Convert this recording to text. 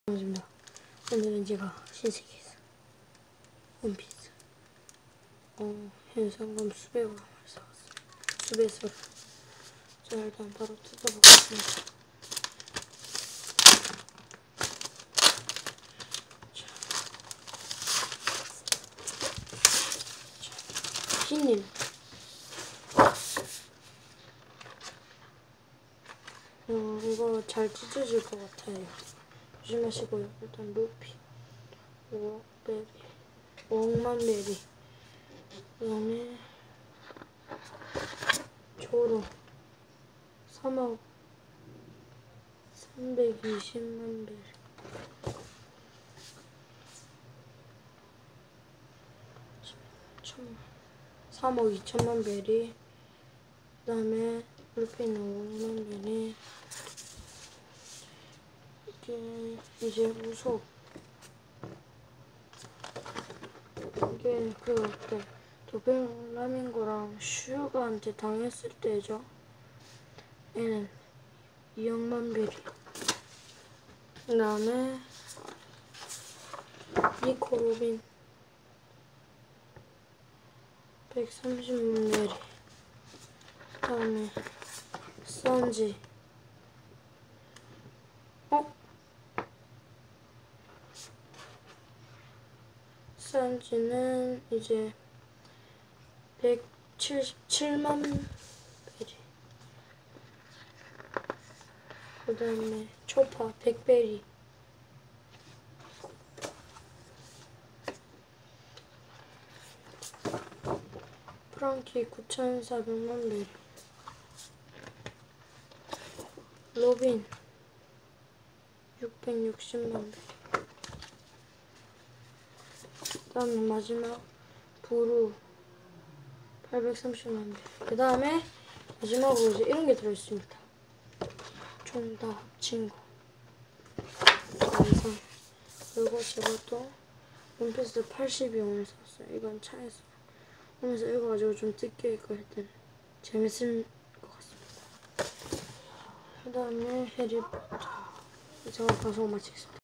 반갑습니다. 오늘은 제가 신세계에서 원피스 현상금 수배우를 사왔어요. 수배서를. 자, 일단 바로 뜯어보겠습니다. 흰님 이거 잘 찢어질 것 같아요. 조심하시고요. 일단 루피, 웍베리, 웍만베리, 그 다음에 조로 3억 320만 베리, 3억 2천만 베리, 그 다음에 루피는 5만 베리. 이제 우속. 이게 그때 도벨라밍고랑 슈가한테 당했을 때죠. 얘는 2억만 베리. 그 다음에 니코 로빈 130만 베리. 그 다음에 선지 선지는 이제 177만 베리. 그 다음에 초파 100베리. 프랑키 9,400만 베리. 로빈 660만 베리. 그 다음에 마지막 브루 830만 베리. 그 다음에 마지막으로 이제 이런 게 들어있습니다. 총 다 합친 거. 완성. 그리고 제가 또 원피스 82원을 샀어요. 이건 차에서 오면서 읽어가지고 좀 뜻깊게 읽고 했더니 재밌을 것 같습니다. 그 다음에 해리포터. 제가 방송 마치겠습니다.